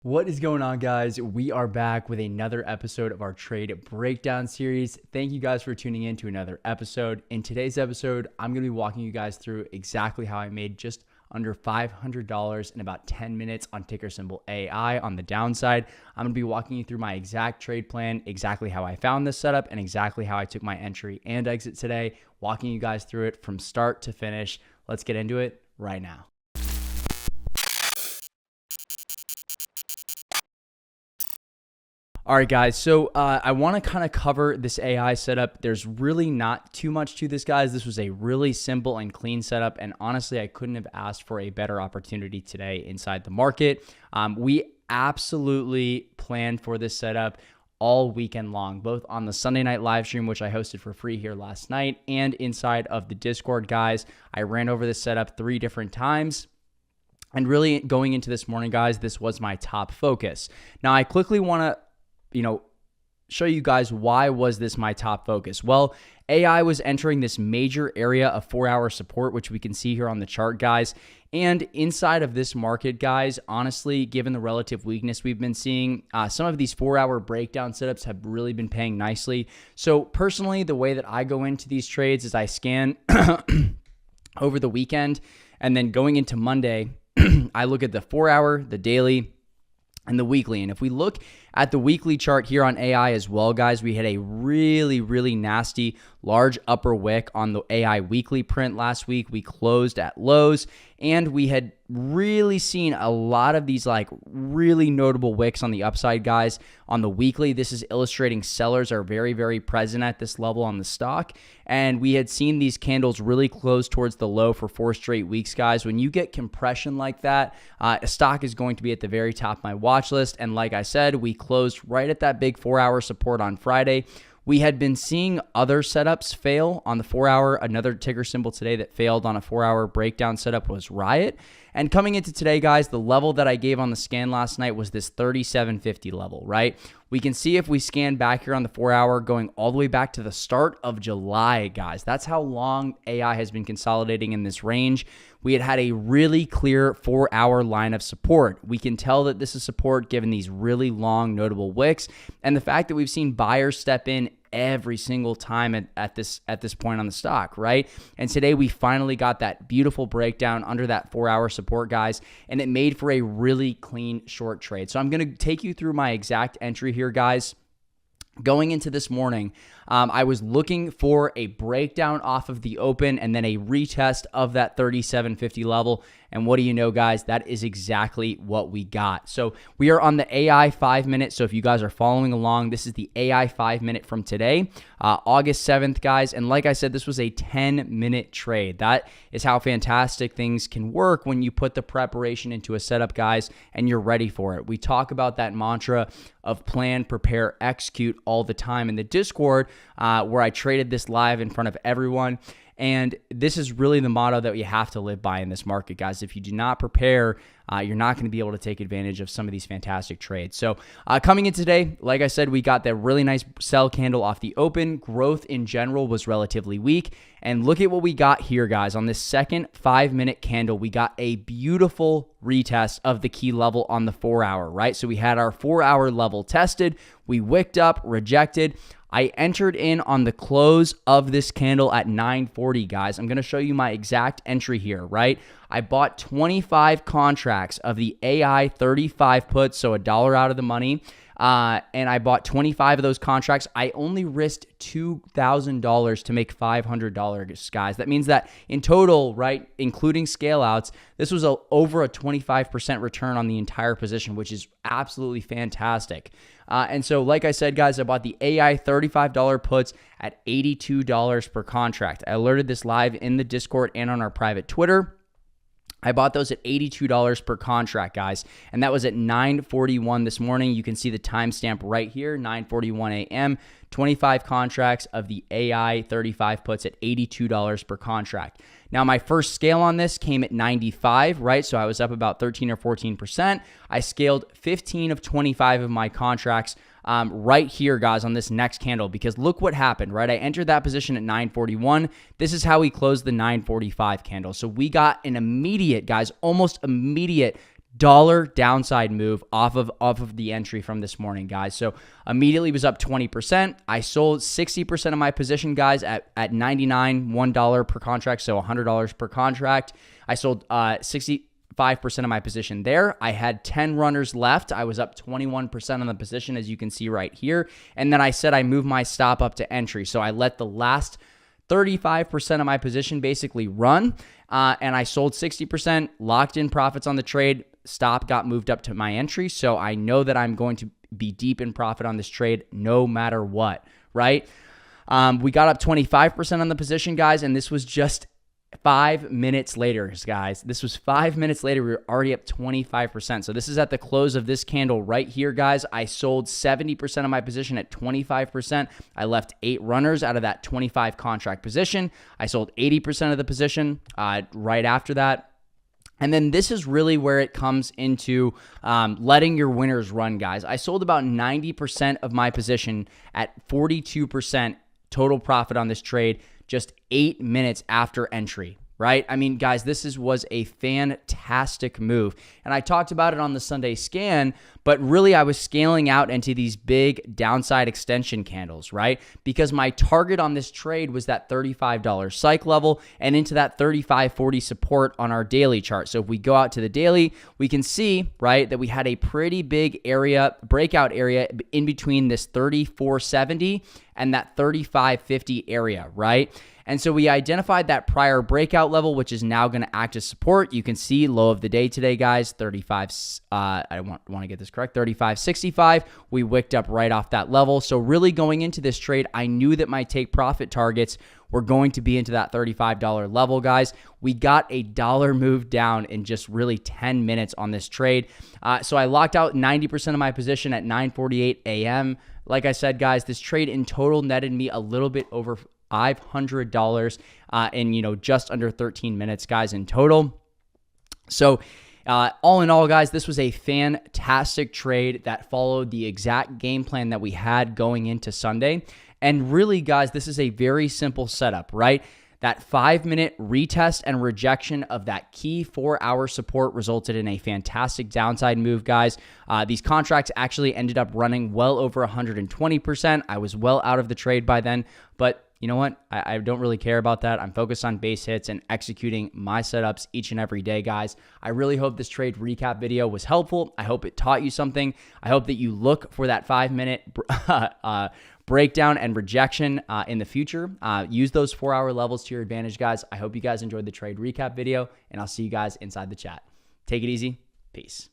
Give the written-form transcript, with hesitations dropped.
What is going on, guys? We are back with another episode of our trade breakdown series. Thank you guys for tuning in to another episode. In today's episode, I'm going to be walking you guys through exactly how I made just under $500 in about 10 minutes on ticker symbol AI on the downside. I'm going to be walking you through my exact trade plan, exactly how I found this setup, and exactly how I took my entry and exit today, walking you guys through it from start to finish. Let's get into it right now. All right, guys. So I want to kind of cover this AI setup. There's really not too much to this, guys. This was a really simple and clean setup. And honestly, I couldn't have asked for a better opportunity today inside the market. We absolutely planned for this setup all weekend long, both on the Sunday night live stream, which I hosted for free here last night, and inside of the Discord, guys. I ran over this setup 3 different times. And really going into this morning, guys, this was my top focus. Now, I quickly want to show you guys why was this my top focus. Well, AI was entering this major area of 4-hour support, which we can see here on the chart, guys. And inside of this market, guys, honestly, given the relative weakness we've been seeing, some of these 4-hour breakdown setups have really been paying nicely. So personally, the way that I go into these trades is I scan over the weekend, and then going into Monday, I look at the 4-hour, the daily, and the weekly. And if we look at the weekly chart here on AI as well, guys, we had a really nasty large upper wick on the AI weekly print last week. We closed at lows, and we had really seen a lot of these really notable wicks on the upside, guys. On the weekly, this is illustrating sellers are very present at this level on the stock. And we had seen these candles really close towards the low for 4 straight weeks, guys. When you get compression like that, a stock is going to be at the very top of my watch list. And like I said, we closed right at that big 4-hour support on Friday. We had been seeing other setups fail on the 4-hour. Another ticker symbol today that failed on a 4-hour breakdown setup was Riot. And coming into today, guys, the level that I gave on the scan last night was this 3750 level, right? We can see if we scan back here on the 4-hour going all the way back to the start of July, guys. That's how long AI has been consolidating in this range. We had a really clear 4-hour line of support. We can tell that this is support given these really long notable wicks, and the fact that we've seen buyers step in every single time at this point on the stock, right? And today we finally got that beautiful breakdown under that 4-hour support, guys, and it made for a really clean short trade. So I'm going to take you through my exact entry here, guys. Going into this morning, I was looking for a breakdown off of the open and then a retest of that 3750 level. And what do you know, guys? That is exactly what we got. So we are on the AI 5-minute. So if you guys are following along, this is the AI 5-minute from today, August 7th, guys. And like I said, this was a 10-minute trade. That is how fantastic things can work when you put the preparation into a setup, guys, and you're ready for it. We talk about that mantra of plan, prepare, execute all the time in the Discord, where I traded this live in front of everyone. And this is really the motto that you have to live by in this market, guys. If you do not prepare, you're not going to be able to take advantage of some of these fantastic trades. So coming in today, like I said, we got that really nice sell candle off the open. Growth in general was relatively weak. And look at what we got here, guys. On this second 5-minute candle, we got a beautiful retest of the key level on the 4-hour, right? So we had our 4-hour level tested. We wicked up, rejected. I entered in on the close of this candle at 940, guys. I'm going to show you my exact entry here, right? I bought 25 contracts of the AI 35 puts, so $1 out of the money. And I bought 25 of those contracts. I only risked $2,000 to make $500, guys. That means that in total, right, including scale outs, this was over a 25% return on the entire position, which is absolutely fantastic. And so, like I said, guys, I bought the AI $35 puts at $82 per contract. I alerted this live in the Discord and on our private Twitter. I bought those at $82 per contract, guys, and that was at 9:41 this morning. You can see the timestamp right here, 9:41 a.m., 25 contracts of the AI 35 puts at $82 per contract. Now, my first scale on this came at 95, right? So I was up about 13 or 14%. I scaled 15 of 25 of my contracts right here, guys, on this next candle, because look what happened, right? I entered that position at 941. This is how we closed the 945 candle. So we got an immediate, guys, almost immediate downside move off of the entry from this morning, guys. So immediately was up 20%. I sold 60% of my position, guys, at $99 per contract, so $100 per contract. I sold 65% of my position there. I had 10 runners left. I was up 21% on the position, as you can see right here. And then I said I moved my stop up to entry. So I let the last 35% of my position basically run, and I sold 60%, locked in profits on the trade. Stop got moved up to my entry, so I know that I'm going to be deep in profit on this trade no matter what, right? We got up 25% on the position, guys, and this was just 5 minutes later, guys. This was 5 minutes later. We were already up 25%. So this is at the close of this candle right here, guys. I sold 70% of my position at 25%. I left 8 runners out of that 25 contract position. I sold 80% of the position right after that. And then this is really where it comes into letting your winners run, guys. I sold about 90% of my position at 42% total profit on this trade just 8 minutes after entry, right? I mean, guys, this was a fantastic move. And I talked about it on the Sunday scan, but really I was scaling out into these big downside extension candles, right? Because my target on this trade was that $35 psych level and into that 35.40 support on our daily chart. So if we go out to the daily, we can see, right, that we had a pretty big area, breakout area in between this 34.70 and that 35.50 area, right? And so we identified that prior breakout level, which is now going to act as support. You can see low of the day today, guys, 35, I want to get this correct, 35.65. We wicked up right off that level. So really going into this trade, I knew that my take profit targets were going to be into that $35 level, guys. We got a dollar move down in just really 10 minutes on this trade. So I locked out 90% of my position at 9:48 a.m. Like I said, guys, this trade in total netted me a little bit over $500 in, just under 13 minutes, guys, in total. So all in all, guys, this was a fantastic trade that followed the exact game plan that we had going into Sunday. And really, guys, this is a very simple setup, right? That 5-minute retest and rejection of that key 4-hour support resulted in a fantastic downside move, guys. These contracts actually ended up running well over 120%. I was well out of the trade by then, but you know what? I don't really care about that. I'm focused on base hits and executing my setups each and every day, guys. I really hope this trade recap video was helpful. I hope it taught you something. I hope that you look for that 5-minute breakdown and rejection in the future. Use those 4-hour levels to your advantage, guys. I hope you guys enjoyed the trade recap video, and I'll see you guys inside the chat. Take it easy. Peace.